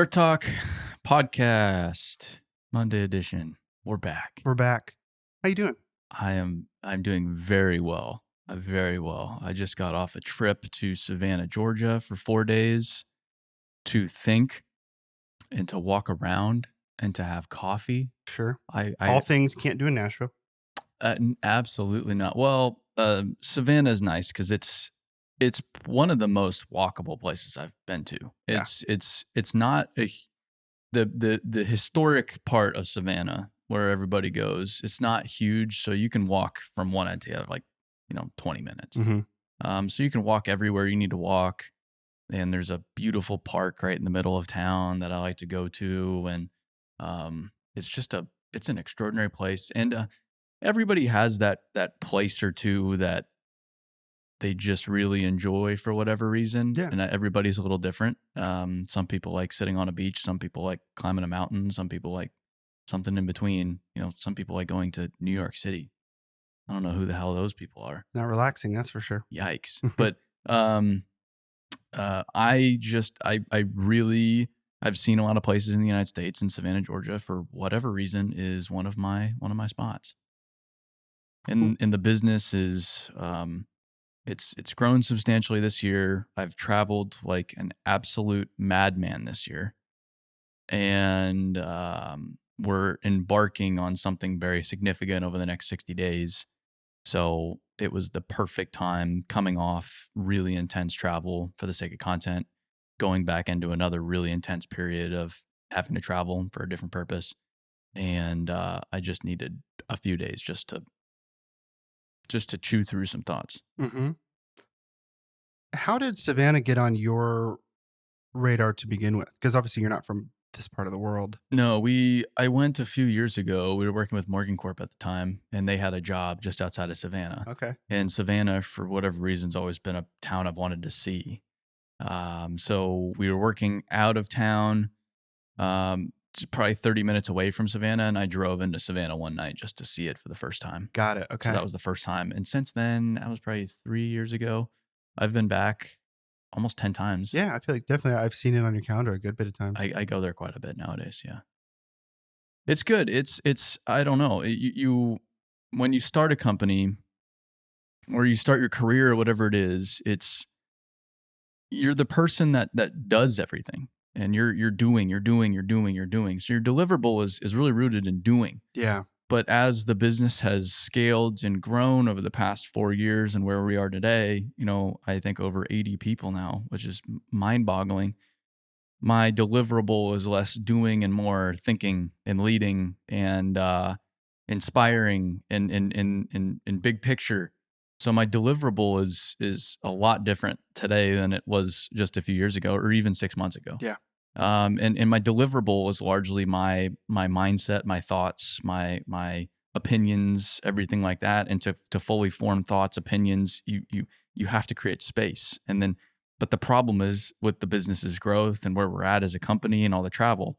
Dirt Talk podcast, Monday edition. We're back. We're back. How you doing? I'm doing very well. Very well. I just got off a trip to Savannah, Georgia for 4 days to think and to walk around and to have coffee. Sure. I All things can't do in Nashville. Absolutely not. Well, Savannah is nice because it's one of the most walkable places I've been to. Yeah. It's not the historic part of Savannah where everybody goes. It's not huge, so you can walk from one end to the other, like 20 minutes. Mm-hmm. So you can walk everywhere you need to walk, and there's a beautiful park right in the middle of town that I like to go to, and it's an extraordinary place, and everybody has that place or two that they just really enjoy for whatever reason. Yeah. And everybody's a little different. Some people like sitting on a beach. Some people like climbing a mountain. Some people like something in between. Some people like going to New York City. I don't know who the hell those people are. Not relaxing, that's for sure. Yikes. But I've seen a lot of places in the United States, and Savannah, Georgia, for whatever reason, is one of my spots. And the business is it's grown substantially this year. I've traveled like an absolute madman this year, and we're embarking on something very significant over the next 60 days. So it was the perfect time, coming off really intense travel for the sake of content, going back into another really intense period of having to travel for a different purpose. And I just needed a few days just to chew through some thoughts. Mm-hmm. How did Savannah get on your radar to begin with? Because obviously you're not from this part of the world. No, I went a few years ago. We were working with Morgan Corp at the time, and they had a job just outside of Savannah. Okay. And Savannah, for whatever reason, has always been a town I've wanted to see. So we were working out of town, probably 30 minutes away from Savannah, and I drove into Savannah one night just to see it for the first time. Got it. Okay. So that was the first time. And since then, that was probably 3 years ago, I've been back almost 10 times. Yeah, I feel like definitely I've seen it on your calendar a good bit of times. I go there quite a bit nowadays. Yeah. It's good. It's I don't know. You when you start a company or you start your career or whatever it is, you're the person that does everything, and you're doing. So your deliverable is really rooted in doing. Yeah. But as the business has scaled and grown over the past 4 years and where we are today, I think over 80 people now, which is mind-boggling. My deliverable is less doing and more thinking and leading and inspiring and big picture. So my deliverable is a lot different today than it was just a few years ago or even 6 months ago. Yeah. And my deliverable is largely my mindset, my thoughts, my opinions, everything like that. And to fully form thoughts, opinions, you have to create space. But the problem is with the business's growth and where we're at as a company and all the travel,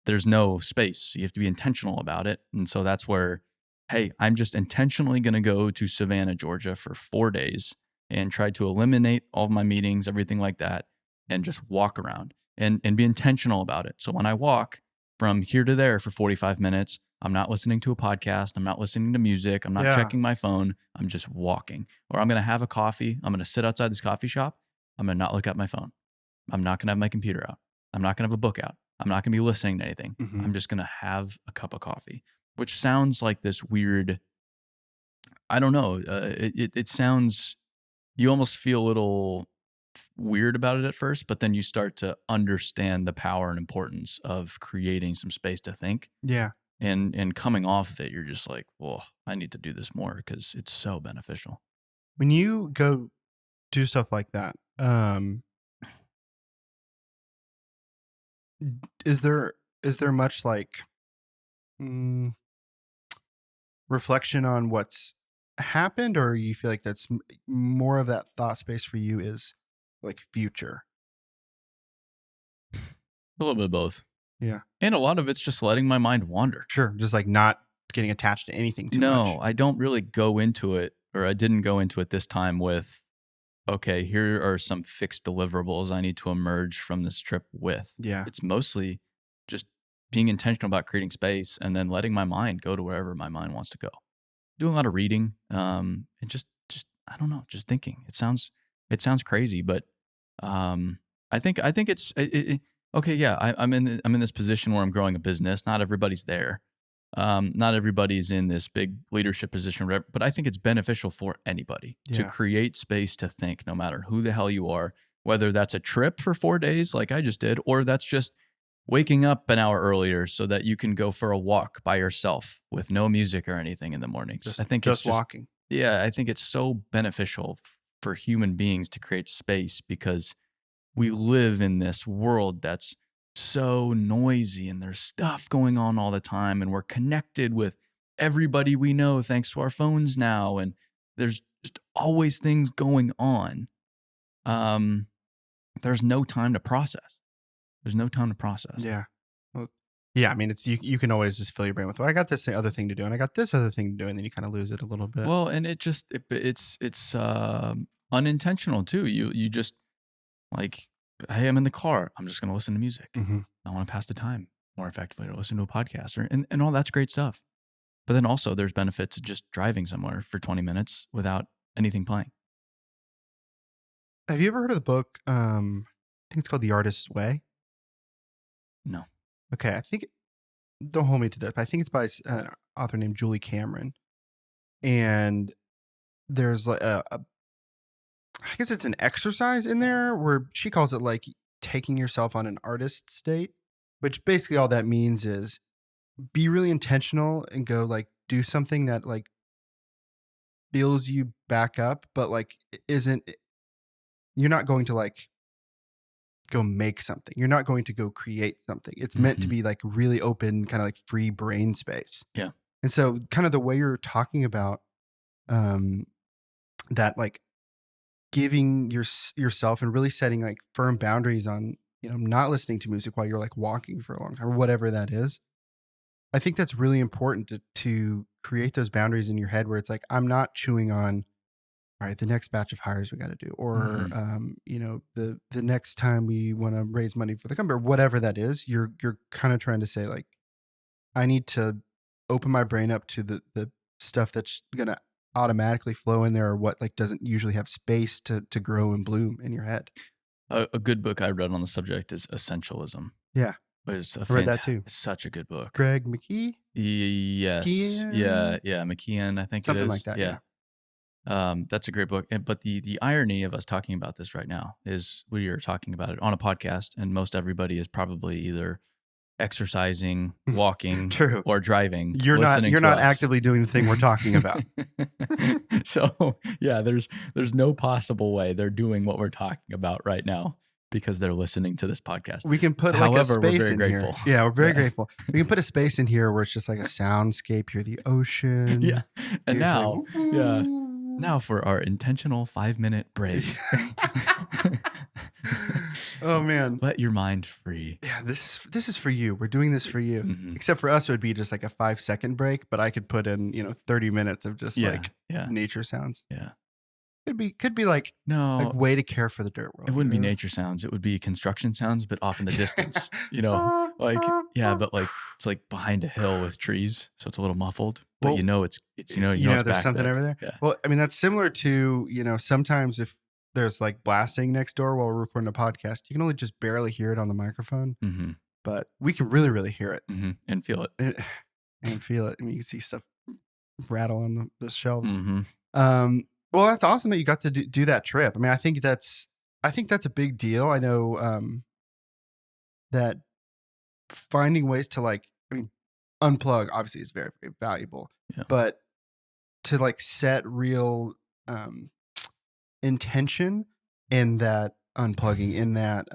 there's no space. You have to be intentional about it. And so that's where, hey, I'm just intentionally going to go to Savannah, Georgia for 4 days and try to eliminate all of my meetings, everything like that, and just walk around and be intentional about it. So when I walk from here to there for 45 minutes, I'm not listening to a podcast. I'm not listening to music. I'm not checking my phone. I'm just walking. Or I'm going to have a coffee. I'm going to sit outside this coffee shop. I'm going to not look at my phone. I'm not going to have my computer out. I'm not going to have a book out. I'm not going to be listening to anything. Mm-hmm. I'm just going to have a cup of coffee, which sounds like this weird, I don't know. It sounds, you almost feel a little weird about it at first, but then you start to understand the power and importance of creating some space to think. Yeah. And coming off of it, you're just like, well, I need to do this more because it's so beneficial. When you go do stuff like that, is there much like reflection on what's happened, or you feel like that's more of that thought space for you is like future? A little bit of both. Yeah. And a lot of it's just letting my mind wander. Sure. Just like not getting attached to anything too much. No, I don't really go into it, or I didn't go into it this time with okay, here are some fixed deliverables I need to emerge from this trip with. Yeah. It's mostly just being intentional about creating space and then letting my mind go to wherever my mind wants to go. Doing a lot of reading, and just I don't know, just thinking. It sounds crazy, but um, I think okay. Yeah, I'm in this position where I'm growing a business. Not everybody's there. Not everybody's in this big leadership position, but I think it's beneficial for anybody to Yeah. create space to think, no matter who the hell you are, whether that's a trip for 4 days like I just did, or that's just waking up an hour earlier so that you can go for a walk by yourself with no music or anything in the mornings. Just I think it's just just, walking. yeah, I think it's so beneficial for human beings to create space because we live in this world that's so noisy and there's stuff going on all the time and we're connected with everybody we know thanks to our phones now and there's just always things going on. um there's no time to process. There's no time to process. Yeah. Well, yeah, I mean, it's you can always just fill your brain with, "Well, I got this other thing to do, and I got this other thing to do," and then you kinda lose it a little bit. Well, and it's unintentional too. You just like, hey, I'm in the car, I'm just going to listen to music. Mhm. I want to pass the time more effectively or listen to a podcast and all that's great stuff. But then also there's benefits to just driving somewhere for 20 minutes without anything playing. Have you ever heard of the book, I think it's called The Artist's Way? No. Okay, I think don't hold me to this, but I think it's by an author named Julie Cameron, and there's like I guess it's an exercise in there where she calls it like taking yourself on an artist state, which basically all that means is be really intentional and go like do something that like builds you back up, but like isn't you're not going to like go make something. You're not going to go create something. It's meant to Hmm. be like really open, kind of like free brain space. Yeah. And so kind of the way you're talking about um that like giving yourself and really setting like firm boundaries on, not listening to music while you're like walking for a long time or whatever that is. I think that's really important to create those boundaries in your head where it's like, I'm not chewing on, all right, the next batch of hires we got to do, or, Hmm. the next time we want to raise money for the company or whatever that is, you're kind of trying to say like, I need to open my brain up to the stuff that's going to automatically flow in there or what like doesn't usually have space to grow and bloom in your head. A good book I read on the subject is Essentialism. Yeah. It's a I read that too. such a good book. Greg McKee? Yes. McKeon? Yeah. McKeon, I think it Something like is. that. Yeah. Yeah. That's a great book. But the irony of us talking about this right now is we are talking about it on a podcast, and most everybody is probably either exercising, walking, True. or driving, You're listening to not us. actively doing the thing we're talking about. So yeah, there's no possible way they're doing what we're talking about right now because they're listening to this podcast. We can put like However, a we're space very in grateful. here. Yeah, we're very Yeah. grateful. We can put a space in here where it's just like a soundscape. You're the ocean. Yeah. And You're just now, yeah. like, Now for our intentional 5-minute break. oh man. Let your mind free. Yeah, this is for you. We're doing this for you. Mhm. Except for us, it would be just like a 5-second break, but I could put in 30 minutes of just Yeah. like Yeah. nature sounds. Yeah. Could be like a No, way to care for the dirt world. it wouldn't be nature sounds. It would be construction sounds, but off in the distance. Like, yeah, but like it's like behind a hill with trees, so it's a little muffled. But Well, it's you know it's there's back something there. over there. Yeah. Well, I mean, that's similar to, sometimes if there's like blasting next door while we're recording a podcast, you can only just barely hear it on the microphone, Mm-hmm. but we can really, really hear it Mm-hmm. And feel it. and feel it. I mean, you can see stuff rattle on the shelves. Mm-hmm. Well, that's awesome that you got to do that trip. I mean, I think that's a big deal. I know that finding ways to like, I mean, unplug obviously is very, very valuable, Yeah. but to like set real intention in that unplugging, in that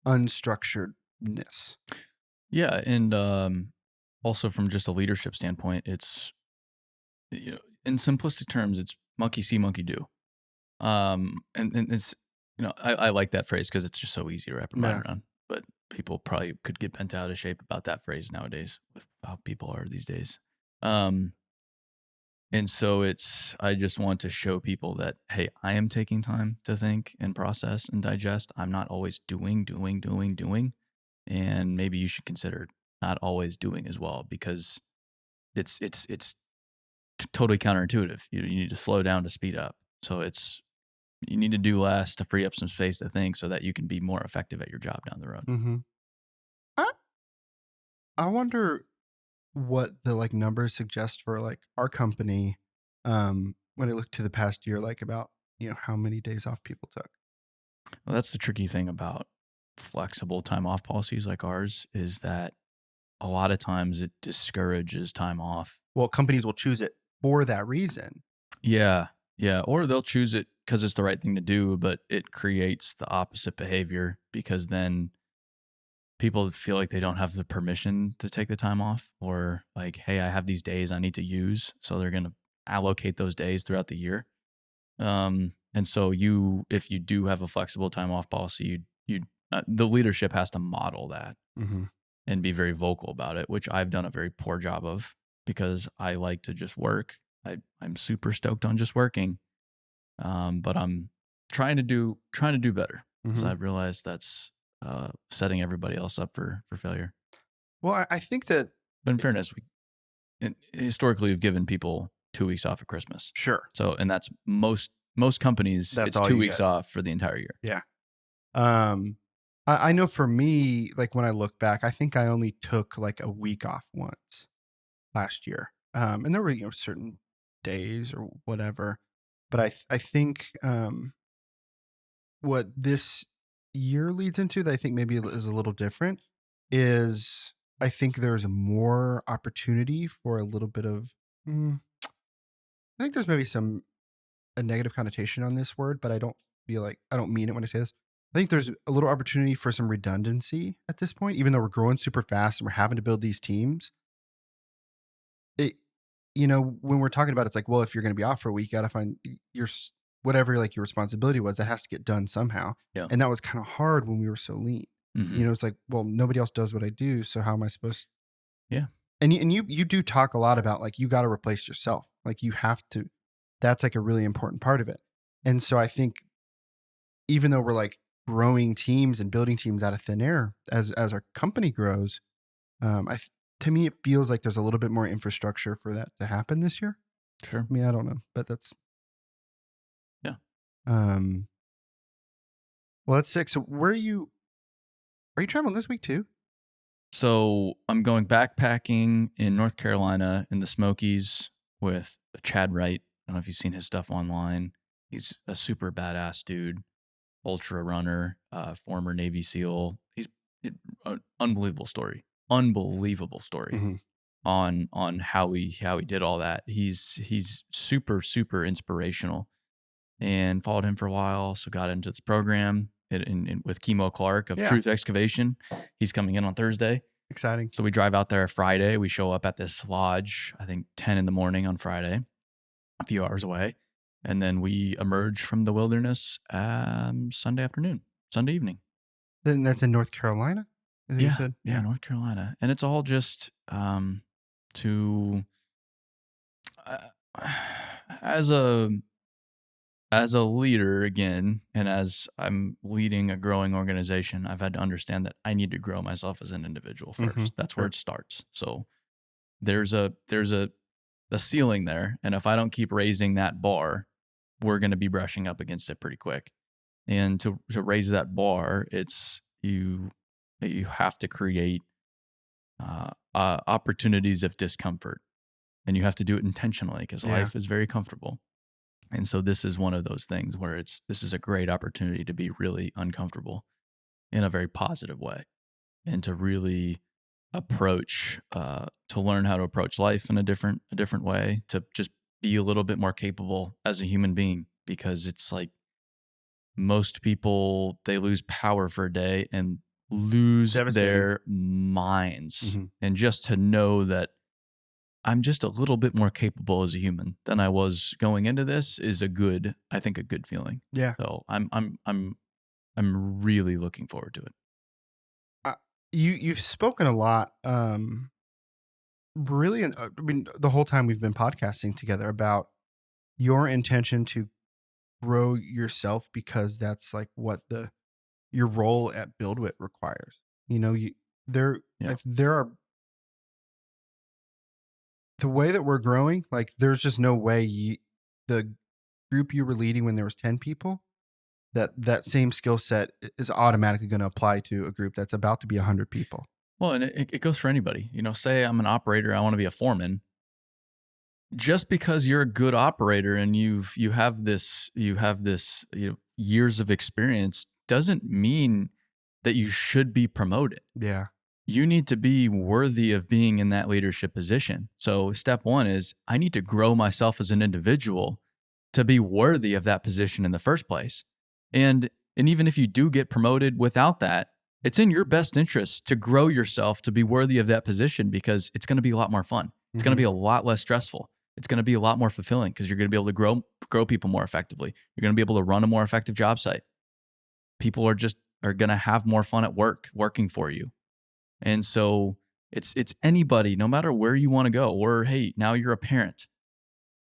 unstructuredness. Yeah, and also from just a leadership standpoint, it's in simplistic terms, it's monkey see, monkey do. And it's I like that phrase because it's just so easy to wrap your mind around. But people probably could get bent out of shape about that phrase nowadays with how people are these days. And so I just want to show people that, hey, I am taking time to think and process and digest. I'm not always doing. And maybe you should consider not always doing as well, because it's totally counterintuitive. You need to slow down to speed up. So you need to do less to free up some space to think so that you can be more effective at your job down the road. Mm-hmm. I, I wonder what the like numbers suggest for like our company when I look to the past year, like about, how many days off people took. Well, that's the tricky thing about flexible time off policies like ours, is that a lot of times it discourages time off. Well, companies will choose it for that reason. Yeah. Yeah. Or they'll choose it because it's the right thing to do, but it creates the opposite behavior, because then people feel like they don't have the permission to take the time off, or like, hey, I have these days I need to use. So they're going to allocate those days throughout the year. And so if you do have a flexible time off policy, the leadership has to model that Mm-hmm. and be very vocal about it, which I've done a very poor job of, because I like to just work. I'm super stoked on just working. But I'm trying to do better, because Mm-hmm. I've realized that's setting everybody else up for failure. Well, I think that But in fairness, historically we've given people 2 weeks off at Christmas. sure, So, and that's most companies, that's it's all 2 you weeks get. off for the entire year. Yeah. I know for me, like when I look back, I think I only took like a week off once last year. And there were, certain days or whatever, but I think what this year leads into that I think maybe is a little different is I think there's more opportunity for a little bit of I think there's maybe a negative connotation on this word, but I don't mean it when I say this. I think there's a little opportunity for some redundancy at this point, even though we're growing super fast and we're having to build these teams. It, when we're talking about it's like, well, if you're going to be off for a week, you got to find whatever like your responsibility was that has to get done somehow. Yeah. And that was kind of hard when we were so lean. Mm-hmm. It's like, well, nobody else does what I do, so how am I supposed? Yeah. And you do talk a lot about like you got to replace yourself, like you have to. That's like a really important part of it. And so I think even though we're like growing teams and building teams out of thin air as our company grows, to me it feels like there's a little bit more infrastructure for that to happen this year. Sure. I mean, I don't know, but that's Yeah. um. Well, that's sick. So where are you? Are you traveling this week too? So I'm going backpacking in North Carolina in the Smokies with Chad Wright. I don't know if you've seen his stuff online. He's a super badass dude, ultra runner, former Navy SEAL. He's unbelievable story, Mm-hmm. on how he did all that. He's super inspirational, and followed him for a while. So got into this program with Chemo Clark of Yeah. Truth Excavation. He's coming in on Thursday. Exciting. So we drive out there Friday. We show up at this lodge, I think 10 in the morning on Friday, a few hours away. And then we emerge from the wilderness Sunday evening. Then that's in North Carolina. Is what you said? Yeah, North Carolina. And it's all just to, as a leader again, and as I'm leading a growing organization, I've had to understand that I need to grow myself as an individual 1st. Mhm. That's where it starts. So there's a ceiling there, and if I don't keep raising that bar, we're going to be brushing up against it pretty quick. And to raise that bar, it's you have to create opportunities of discomfort, and you have to do it intentionally, because life is very comfortable. And so this is one of those things where this is a great opportunity to be really uncomfortable in a very positive way, and to really approach, to learn how to approach life in a different way, to just be a little bit more capable as a human being. Because it's like most people, they lose power for a day and lose their minds. Mhm. And just to know that I'm just a little bit more capable as a human than I was going into this is I think a good feeling. Yeah. So I'm really looking forward to it. You've spoken a lot really, I mean, the whole time we've been podcasting together about your intention to grow yourself because that's like what your role at BuildWit requires. You know, there Yeah. there are the way that we're growing. Like, there's just no way the group you were leading when there was 10 people, that same skill set is automatically going to apply to a group that's about to be 100 people. Well, and it goes for anybody. You know, say I'm an operator, I want to be a foreman. Just because you're a good operator and you have this years of experience doesn't mean that you should be promoted. Yeah. You need to be worthy of being in that leadership position. So step one is I need to grow myself as an individual to be worthy of that position in the first place. And even if you do get promoted without that, it's in your best interest to grow yourself to be worthy of that position, because it's going to be a lot more fun. It's going to be a lot less stressful. It's going to be a lot more fulfilling because you're going to be able to grow people more effectively. You're going to be able to run a more effective job site. People are going to have more fun at working for you. And so it's anybody, no matter where you want to go, or hey, now you're a parent.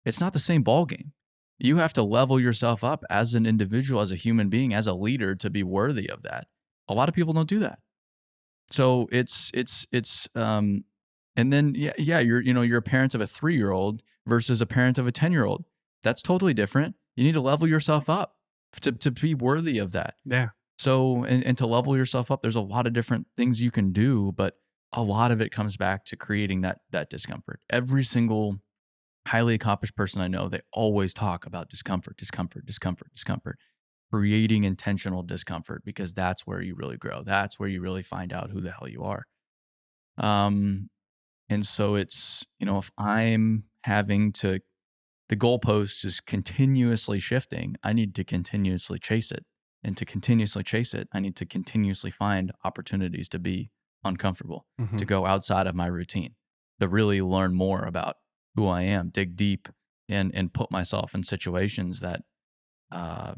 It's not the same ball game. You have to level yourself up as an individual, as a human being, as a leader to be worthy of that. A lot of people don't do that. So and then you're a parent of a 3-year-old versus a parent of a 10-year-old. That's totally different. You need to level yourself up to be worthy of that. Yeah. So, and to level yourself up, there's a lot of different things you can do, but a lot of it comes back to creating that discomfort. Every single highly accomplished person I know, they always talk about discomfort, creating intentional discomfort, because that's where you really grow. That's where you really find out who the hell you are. And so it's, if I'm having to, the goalpost is continuously shifting, I need to continuously chase it. And to continuously chase it, I need to continuously find opportunities to be uncomfortable, to go outside of my routine, to really learn more about who I am, dig deep, and put myself in situations that I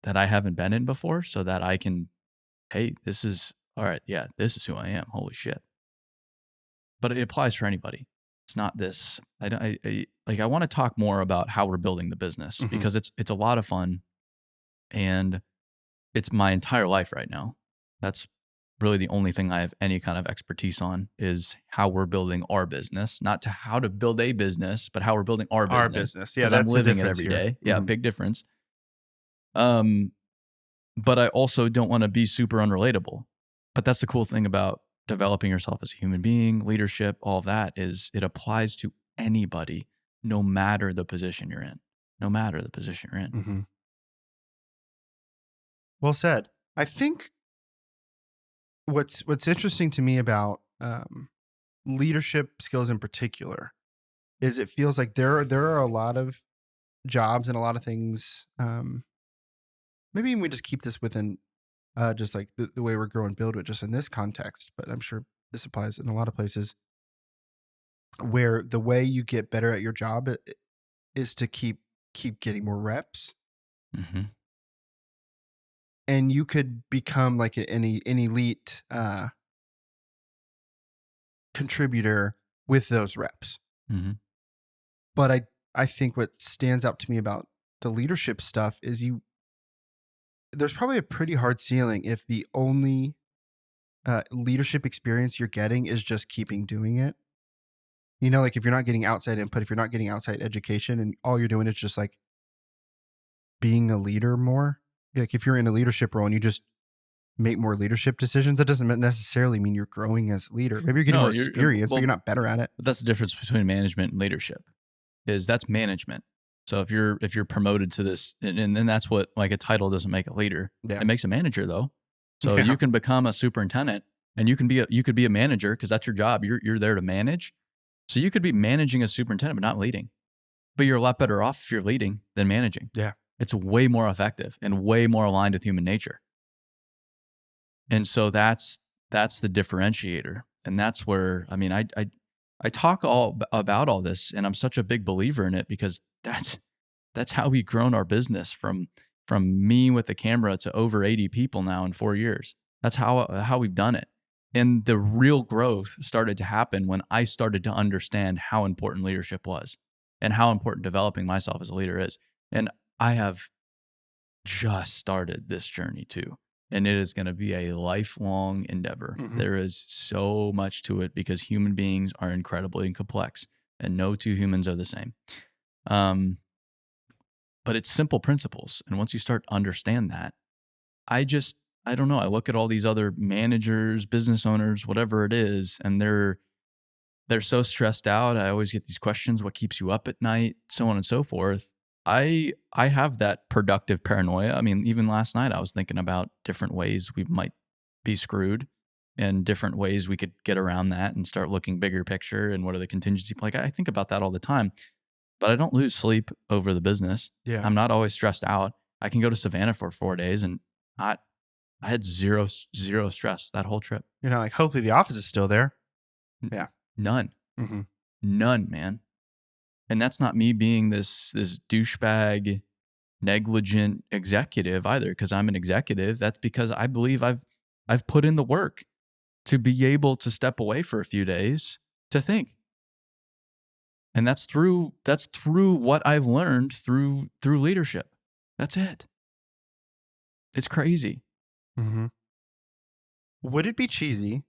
haven't been in before, so that I can, hey, this is who I am. Holy shit. But it applies for anybody. It's not this. I want to talk more about how we're building the business, because it's a lot of fun, and it's my entire life right now. That's really the only thing I have any kind of expertise on, is how we're building our business, not to how to build a business, but how we're building our business. Our business. Yeah, because that's I'm the living it difference every here. day. Yeah, big difference. But I also don't want to be super unrelatable. But that's the cool thing about developing yourself as a human being, leadership, all of that, is it applies to anybody, no matter the position you're in. No matter the position you're in. Well said. I think what's interesting to me about leadership skills in particular is it feels like there are a lot of jobs and a lot of things. Maybe we just keep this within just like the way we're growing BuildWit just in this context, but I'm sure this applies in a lot of places, where the way you get better at your job is to keep getting more reps. And you could become like an elite contributor with those reps. But I think what stands out to me about the leadership stuff is there's probably a pretty hard ceiling if the only leadership experience you're getting is just keeping doing it. Like if you're not getting outside input, if you're not getting outside education, and all you're doing is just like being a leader more. Like if you're in a leadership role and you just make more leadership decisions, that doesn't necessarily mean you're growing as a leader. Maybe you're getting more experience, but you're not better at it. But that's the difference between management and leadership. That's management. So if you're promoted to this, and then that's what, like, a title doesn't make a leader. Yeah. It makes a manager, though. So you can become a superintendent, and you could be a manager, because that's your job. You're there to manage. So you could be managing as superintendent, but not leading. But you're a lot better off if you're leading than managing. Yeah. It's way more effective and way more aligned with human nature. And so that's the differentiator. And that's where, I mean, I talk all about all this, and I'm such a big believer in it, because that's how we've grown our business from me with the camera to over 80 people now in 4 years. That's how we've done it. And the real growth started to happen when I started to understand how important leadership was and how important developing myself as a leader is. And I have just started this journey too. And it is going to be a lifelong endeavor. Mhm. There is so much to it because human beings are incredibly complex and no two humans are the same. But it's simple principles. And once you start to understand that, I don't know. I look at all these other managers, business owners, whatever it is, and they're so stressed out. I always get these questions, what keeps you up at night, so on and so forth. I have that productive paranoia. I mean, even last night I was thinking about different ways we might be screwed and different ways we could get around that and start looking bigger picture and what are the contingency. Like I think about that all the time, but I don't lose sleep over the business. Yeah. I'm not always stressed out. I can go to Savannah for 4 days and I had zero stress that whole trip. You're not like, hopefully the office is still there. Yeah. None. Mm-hmm. None, man. And that's not me being this douchebag, negligent executive either, because I'm an executive. That's because I believe I've put in the work to be able to step away for a few days to think. And that's through what I've learned through leadership. That's it. It's crazy. Mm-hmm. Would it be cheesy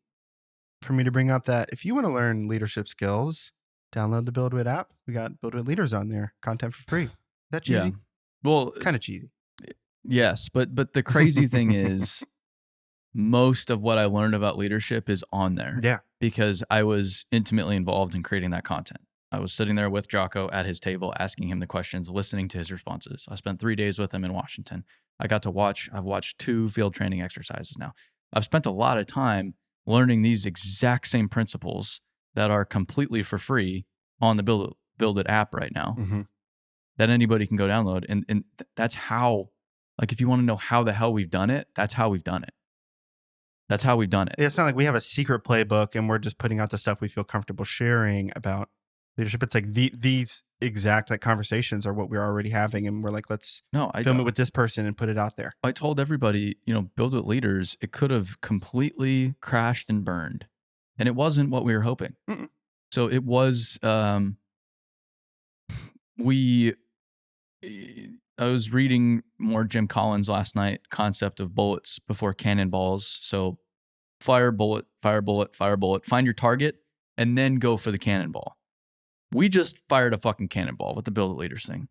for me to bring up that if you want to learn leadership skills, download the BuildWit app? We got BuildWit leaders on there, content for free. Is that cheesy? Yeah. Well, kind of cheesy. Yes, but the crazy thing is most of what I learned about leadership is on there. Yeah. Because I was intimately involved in creating that content. I was sitting there with Jocko at his table, asking him the questions, listening to his responses. I spent 3 days with him in Washington. I've watched 2 field training exercises now. I've spent a lot of time learning these exact same principles that are completely for free on the Build It app right now that anybody can go download. And that's how, like, if you want to know how the hell we've done it, that's how we've done it. That's how we've done it. It's not like we have a secret playbook and we're just putting out the stuff we feel comfortable sharing about leadership. It's like these exact like conversations are what we're already having, and we're like, let's film it with this person and put it out there. I told everybody, Build It Leaders, it could have completely crashed and burned, and it wasn't what we were hoping. Mm-mm. So it was. I was reading more Jim Collins last night. Concept of bullets before cannonballs. So fire bullet, fire bullet, fire bullet. Find your target and then go for the cannonball. We just fired a fucking cannonball with the Build It Leaders thing.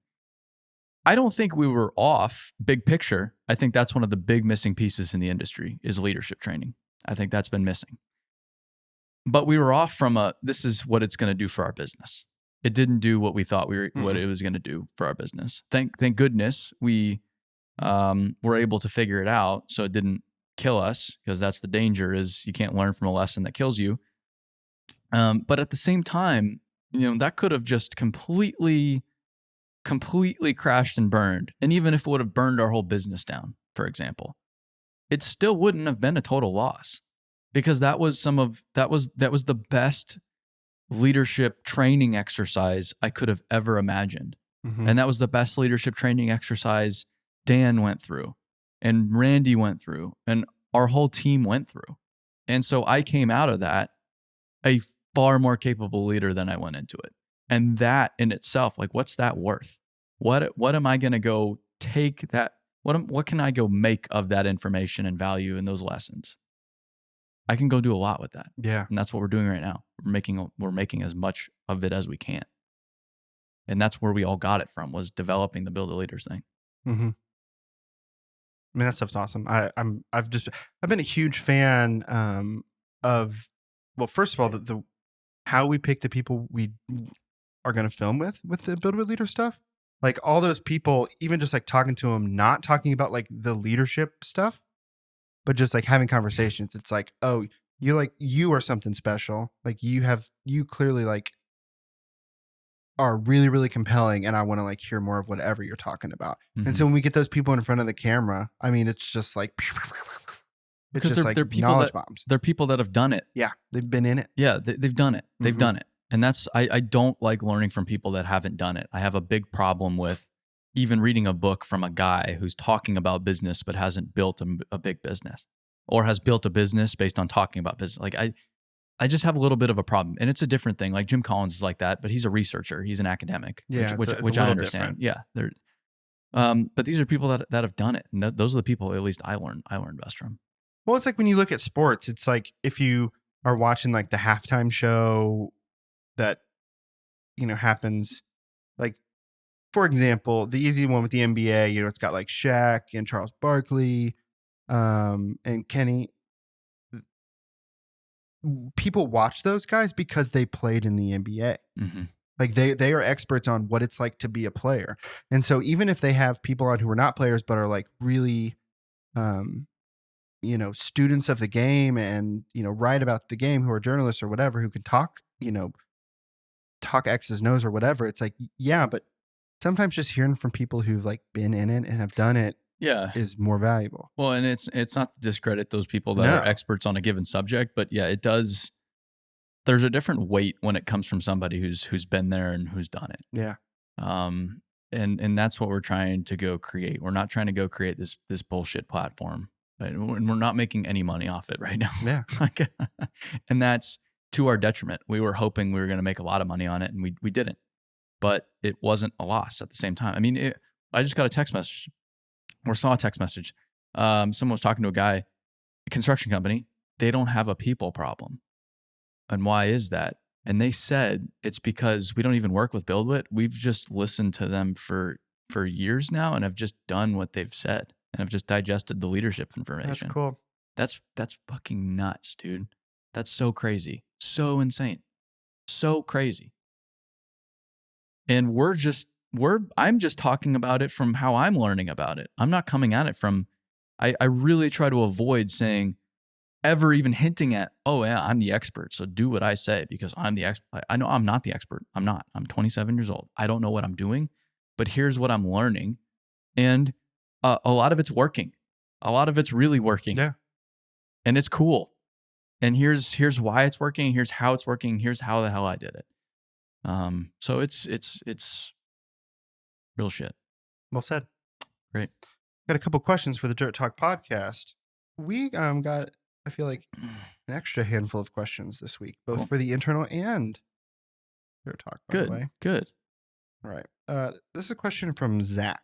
I don't think we were off big picture. I think that's one of the big missing pieces in the industry is leadership training. I think that's been missing. But we were off from this is what it's going to do for our business. It didn't do what we thought what it was going to do for our business. Thank goodness we were able to figure it out, so it didn't kill us, because that's the danger, is you can't learn from a lesson that kills you. But at the same time, that could have just completely crashed and burned. And even if it would have burned our whole business down, for example, it still wouldn't have been a total loss, because that was the best leadership training exercise I could have ever imagined. And that was the best leadership training exercise Dan went through and Randy went through and our whole team went through. And so I came out of that a far more capable leader than I went into it. And that in itself, like, what's that worth? What am I going to go take that? What can I go make of that information and value in those lessons? I can go do a lot with that. Yeah. And that's what we're doing right now. We're making as much of it as we can. And that's where we all got it from, was developing the Build It Leaders thing. I mean, that stuff's awesome. I've been a huge fan of, well, first of all, the how we pick the people we are going to film with the Build It Leader stuff. Like all those people, even just like talking to them, not talking about like the leadership stuff, but just like having conversations. It's like, oh, you are something special. Like you clearly like are really, really compelling. And I want to like hear more of whatever you're talking about. And so when we get those people in front of the camera, I mean, it's just like, because they're people bombs. They're people that have done it. Yeah. They've been in it. Yeah. They've done it. They've done it. And that's, I don't like learning from people that haven't done it. I have a big problem with even reading a book from a guy who's talking about business but hasn't built a big business. or has built a business based on talking about business. Like I just have a little bit of a problem, and it's a different thing. Like Jim Collins is like that, but he's a researcher. He's an academic, Yeah, it's a which I little understand. different. Yeah, they're. But these are people that have done it, and those are the people at least I learned best from. Well, it's like when you look at sports, it's like if you are watching like the halftime show that happens, like for example, the easy one with the NBA, it's got like Shaq and Charles Barkley, and Kenny. People watch those guys because they played in the NBA. Mm-hmm. Like they are experts on what it's like to be a player. And so even if they have people on who are not players but are like really students of the game and write about the game, who are journalists or whatever, who can talk X's nose or whatever, it's like, yeah, but sometimes just hearing from people who've like been in it and have done it is more valuable. Well, and it's not to discredit those people that are experts on a given subject, but yeah, it does. There's a different weight when it comes from somebody who's been there and who's done it. Yeah. And that's what we're trying to go create. We're not trying to go create this bullshit platform, and we're not making any money off it right now. Yeah. And that's to our detriment. We were hoping we were going to make a lot of money on it, and we didn't. But it wasn't a loss at the same time. I mean, I just got a text message, or saw a text message. Someone was talking to a guy, a construction company. They don't have a people problem. And why is that? And they said it's because we don't even work with BuildWit. We've just listened to them for years now and have just done what they've said and have just digested the leadership information. That's cool. That's fucking nuts, dude. That's so crazy. So insane. So crazy. And I'm just talking about it from how I'm learning about it. I'm not coming at it from, I really try to avoid saying, ever even hinting at, oh yeah, I'm the expert, so do what I say because I'm the expert. I know I'm not the expert. I'm not. I'm 27 years old. I don't know what I'm doing, but here's what I'm learning. And a lot of it's working. A lot of it's really working. Yeah. And it's cool. And here's why it's working. Here's how it's working. Here's how the hell I did it. So it's real shit. Well said. Great. Got a couple questions for the Dirt Talk podcast. We got, I feel like, an extra handful of questions this week, both for the internal and Dirt Talk, by the way. Good. All right. This is a question from Zach.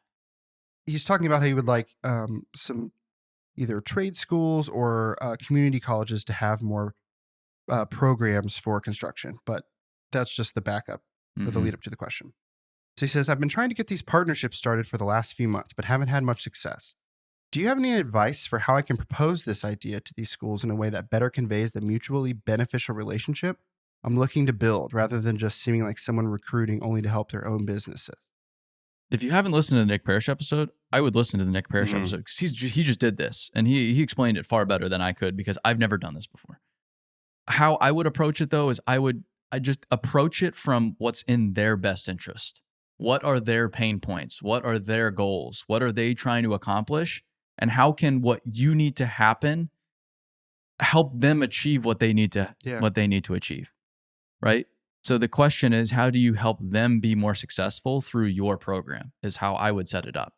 He's talking about how he would like some either trade schools or community colleges to have more programs for construction, but that's just the backup or the lead up to the question. So he says, I've been trying to get these partnerships started for the last few months, but haven't had much success. Do you have any advice for how I can propose this idea to these schools in a way that better conveys the mutually beneficial relationship I'm looking to build rather than just seeming like someone recruiting only to help their own businesses? If you haven't listened to the Nick Parrish episode, I would listen to the Nick Parrish episode because he just did this and he explained it far better than I could because I've never done this before. How I would approach it though is I just approach it from what's in their best interest. What are their pain points? What are their goals? What are they trying to accomplish? And how can what you need to happen help them achieve what they need to achieve? Right? So the question is, how do you help them be more successful through your program is how I would set it up.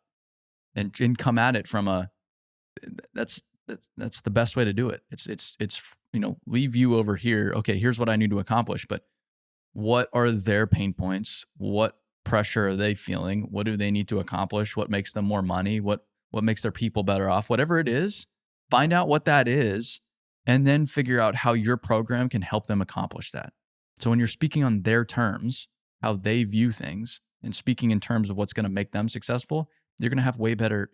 And come at it from that's the best way to do it. It's leave you over here. Okay, here's what I need to accomplish, but what are their pain points? What pressure are they feeling? What do they need to accomplish? What makes them more money? What makes their people better off? Whatever it is, find out what that is and then figure out how your program can help them accomplish that. So when you're speaking on their terms, how they view things, and speaking in terms of what's going to make them successful, you're going to have way better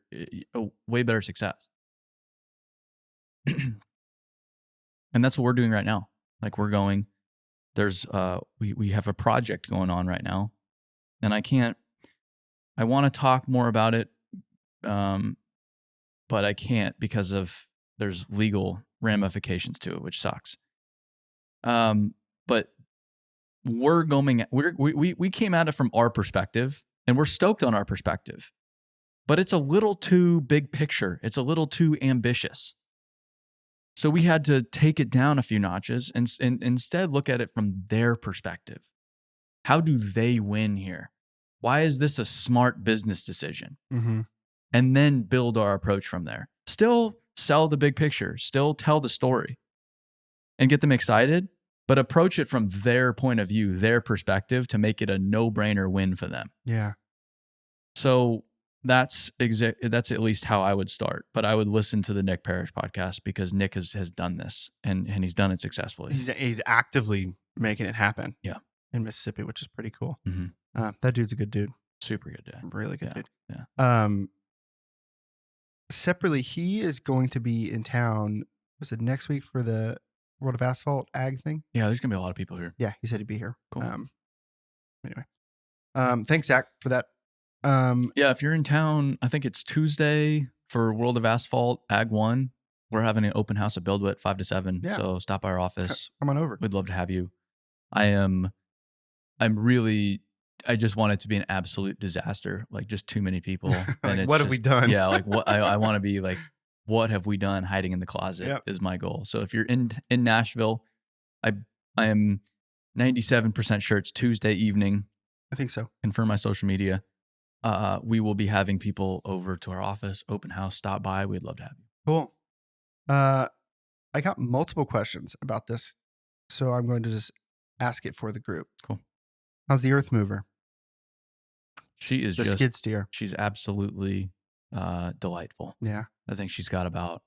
success. And that's what we're doing right now. Like we have a project going on right now, and I want to talk more about it, but I can't because there's legal ramifications to it, which sucks. But we came at it from our perspective, and we're stoked on our perspective, but it's a little too big picture. It's a little too ambitious. So we had to take it down a few notches and instead look at it from their perspective. How do they win here? Why is this a smart business decision? Mm-hmm. And then build our approach from there. Still sell the big picture, still tell the story and get them excited, but approach it from their point of view, their perspective, to make it a no-brainer win for them. Yeah. So that's at least how I would start. But I would listen to the Nick Parrish podcast because Nick has done this and he's done it successfully. He's actively making it happen. Yeah. In Mississippi, which is pretty cool. Mm-hmm. That dude's a good dude. Super good dude. Really good dude. Yeah. Separately, he is going to be in town. Was it next week for the World of Asphalt Ag thing? Yeah, there's gonna be a lot of people here. Yeah, he said he'd be here. Cool. Anyway, thanks, Zach, for that. Yeah, if you're in town, I think it's Tuesday for World of Asphalt Ag 1. We're having an open house at BuildWit 5 to 7. Yeah. So stop by our office. Come on over. We'd love to have you. I just want it to be an absolute disaster, like just too many people. And what have we done? Yeah, like what I want to be like, what have we done hiding in the closet is my goal. So if you're in Nashville, I am 97% sure it's Tuesday evening. I think so. Confirm my social media. We will be having people over to our office, open house, stop by. We'd love to have you. Cool. I got multiple questions about this, so I'm going to just ask it for the group. Cool. How's the earth mover? She is the skid steer. She's absolutely delightful. Yeah. I think she's got about,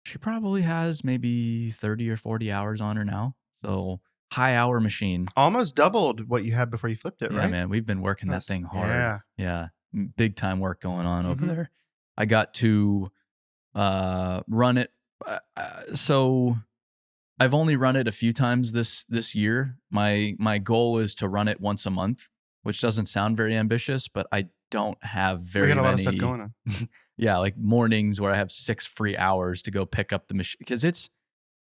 she probably has maybe 30 or 40 hours on her now. So high hour machine. Almost doubled what you had before you flipped it, right? Yeah, man. We've been working that thing hard. Yeah. Big time work going on over there. I got to run it. So I've only run it a few times this year. My goal is to run it once a month, which doesn't sound very ambitious, but I don't have very many. We got a lot of stuff going on. Yeah, like mornings where I have 6 free hours to go pick up the machine, because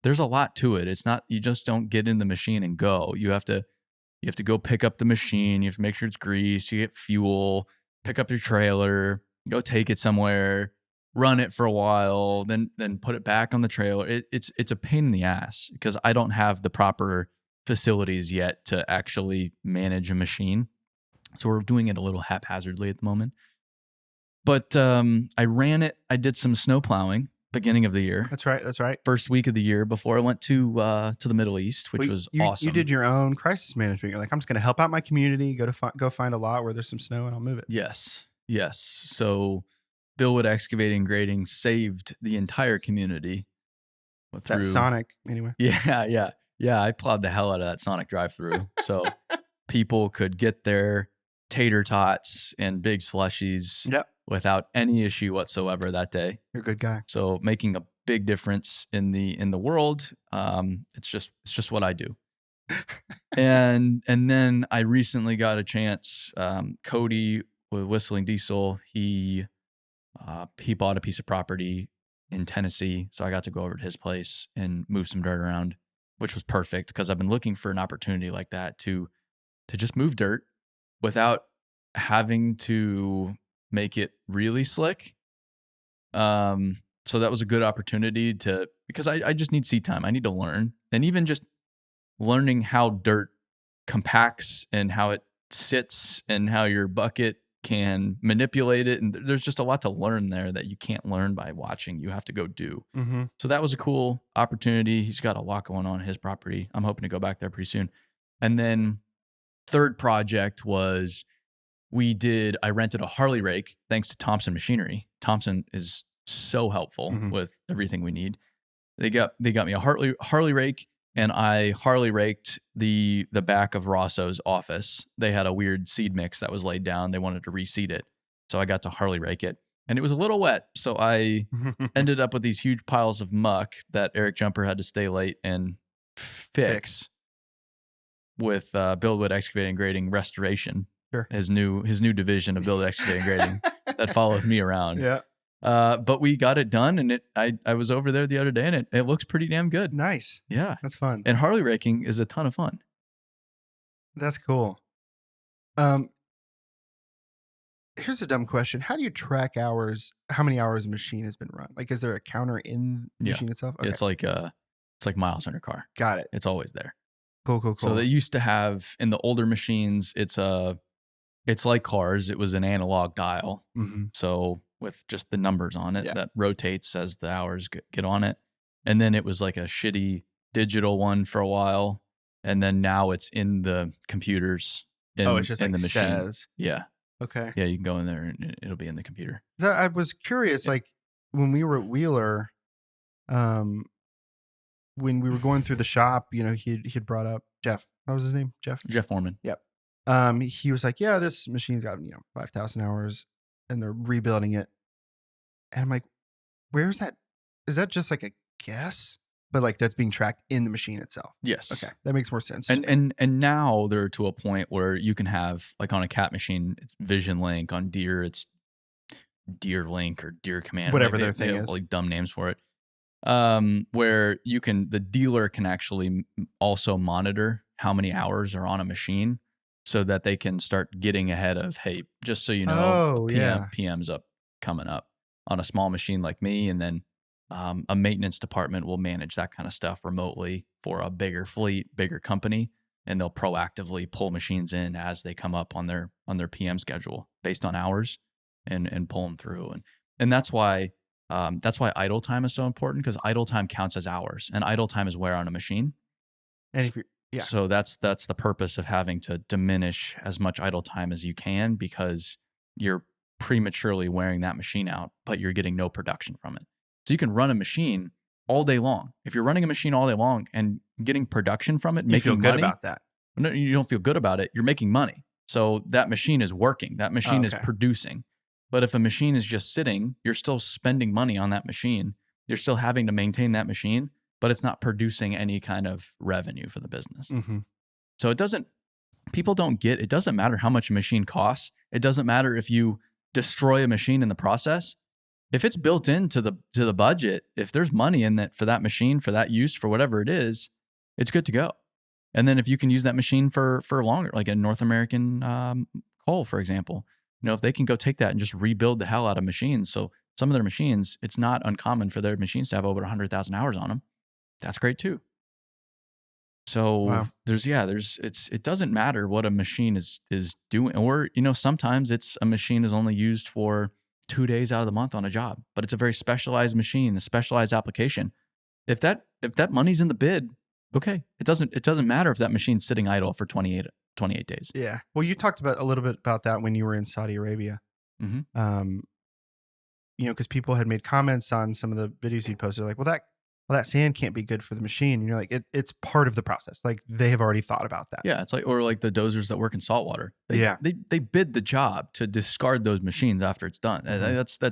there's a lot to it. It's not, you just don't get in the machine and go. You have to go pick up the machine. You have to make sure it's greased. You get fuel, pick up your trailer, go take it somewhere, run it for a while, then put it back on the trailer. It's a pain in the ass because I don't have the proper facilities yet to actually manage a machine. So we're doing it a little haphazardly at the moment. But I ran it. I did some snow plowing beginning of the year. That's right. First week of the year before I went to the Middle East, which was awesome. You did your own crisis management. You're like, I'm just going to help out my community. Go find a lot where there's some snow, and I'll move it. Yes. So BuildWit Excavating and Grading saved the entire community. That Sonic, anyway. Yeah. I plowed the hell out of that Sonic drive-through, so people could get their tater tots and big slushies without any issue whatsoever that day. You're a good guy. So making a big difference in the world. It's just what I do. and then I recently got a chance. Cody with Whistling Diesel, he bought a piece of property in Tennessee, so I got to go over to his place and move some dirt around, which was perfect because I've been looking for an opportunity like that to just move dirt without having to make it really slick. So that was a good opportunity because I just need seat time. I need to learn, and even just learning how dirt compacts and how it sits and how your bucket can manipulate it. And there's just a lot to learn there that you can't learn by watching. You have to go do. So that was a cool opportunity. He's got a lot going on his property. I'm hoping to go back there pretty soon. And then third project was I rented a Harley rake thanks to Thompson Machinery. Thompson is so helpful with everything we need. They got me a Harley rake, and I Harley raked the back of Rosso's office. They had a weird seed mix that was laid down. They wanted to reseed it. So I got to Harley rake it, and it was a little wet. So I ended up with these huge piles of muck that Eric Jumper had to stay late and fix with BuildWit Excavating and Grading Restoration. Sure. His new division of BuildWit Excavating and Grading that follows me around. Yeah. But we got it done, and I was over there the other day, and it looks pretty damn good. Nice. Yeah. That's fun. And Harley raking is a ton of fun. That's cool. Here's a dumb question. How do you track hours, how many hours a machine has been run? Like, is there a counter in the machine itself? Okay. It's like miles on your car. Got it. It's always there. Cool. So they used to have, in the older machines, it's like cars. It was an analog dial. So with just the numbers on it Yeah. that rotates as the hours get on it. And then it was like a shitty digital one for a while. And then now it's in the computers It's just in like the machine. says. Yeah. Okay. Yeah. You can go in there and it'll be in the computer. So I was curious, Yeah. like when we were at Wheeler, when we were going through the shop, he had brought up Jeff. What was his name? Jeff Foreman. Yep. He was like, yeah, this machine's got 5,000 hours, and they're rebuilding it. And I'm like, where's that? Is that just like a guess? But like that's being tracked in the machine itself. Yes. Okay, that makes more sense. And now they're to a point where you can have, like on a cat machine, it's Vision Link. On Deer, it's Deer Link or Deer Command. Whatever they their thing have is. like dumb names for it. Where the dealer can actually also monitor how many hours are on a machine, so that they can start getting ahead of, hey, just so you know, PM's coming up on a small machine like me, and then a maintenance department will manage that kind of stuff remotely for a bigger fleet, bigger company, and they'll proactively pull machines in as they come up on their PM schedule based on hours, and pull them through, and that's why idle time is so important, because idle time counts as hours, and idle time is wear on a machine. And So that's the purpose of having to diminish as much idle time as you can, because you're prematurely wearing that machine out, but you're getting no production from it. So you can run a machine all day long. If you're running a machine all day long and getting production from it, you feel good money, about that. No, you don't feel good about it. You're making money. So that machine is working. That machine is producing. But if a machine is just sitting, you're still spending money on that machine. You're still having to maintain that machine, but it's not producing any kind of revenue for the business. Mm-hmm. So people don't get, it doesn't matter how much a machine costs. It doesn't matter if you destroy a machine in the process. If it's built into the budget, if there's money in that for that machine, for that use, for whatever it is, it's good to go. And then if you can use that machine for longer, like a North American coal, for example, if they can go take that and just rebuild the hell out of machines. So some of their machines, it's not uncommon for their machines to have over 100,000 hours on them. That's great too. So wow. It doesn't matter what a machine is doing, or, sometimes a machine is only used for 2 days out of the month on a job, but it's a very specialized machine, a specialized application. If that money's in the bid, okay. It doesn't matter if that machine's sitting idle for 28 days. Yeah. Well, you talked a little bit about that when you were in Saudi Arabia. Mm-hmm. Because people had made comments on some of the videos you'd posted, like, well, that sand can't be good for the machine. And you're like, it's part of the process. Like they have already thought about that. Yeah. It's like the dozers that work in saltwater. They bid the job to discard those machines after it's done. Mm-hmm.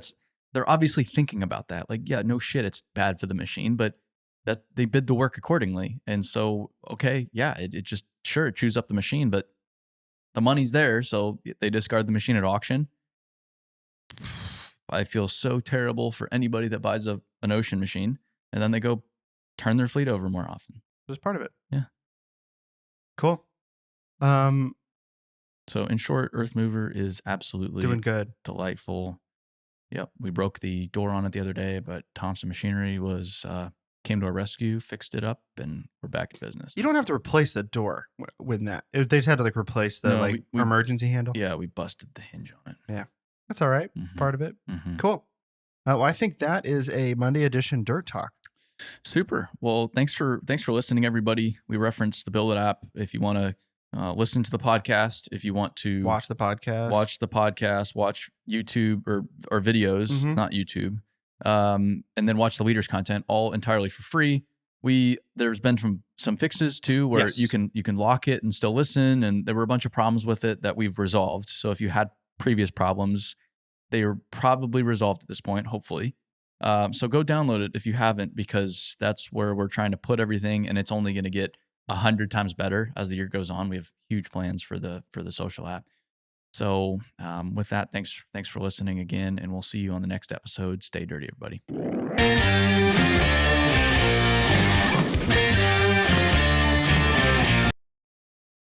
They're obviously thinking about that. Like, yeah, no shit, it's bad for the machine, but that they bid the work accordingly. And so, okay, yeah, it just, sure, it chews up the machine, but the money's there. So they discard the machine at auction. I feel so terrible for anybody that buys an ocean machine and then they go turn their fleet over more often. That's part of it. Yeah. Cool. So in short, Earth Mover is absolutely doing good. Delightful. Yep. We broke the door on it the other day, but Thompson Machinery came to our rescue, fixed it up, and we're back in business. You don't have to replace the door with that. They just had to replace the emergency handle. Yeah, we busted the hinge on it. Yeah, that's all right. Mm-hmm. Part of it. Mm-hmm. Cool. Well, I think that is a Monday edition Dirt Talk. Super. Well, thanks for listening, everybody. We referenced the Build It app. If you want to listen to the podcast, if you want to watch the podcast, watch YouTube or videos, mm-hmm. not YouTube. And then watch the leaders content, all entirely for free. There's been some fixes too, where you can lock it and still listen. And there were a bunch of problems with it that we've resolved. So if you had previous problems, they are probably resolved at this point, hopefully. So go download it if you haven't, because that's where we're trying to put everything, and it's only going to get 100 times better as the year goes on. We have huge plans for the social app. So with that, thanks for listening again, and we'll see you on the next episode. Stay dirty, everybody.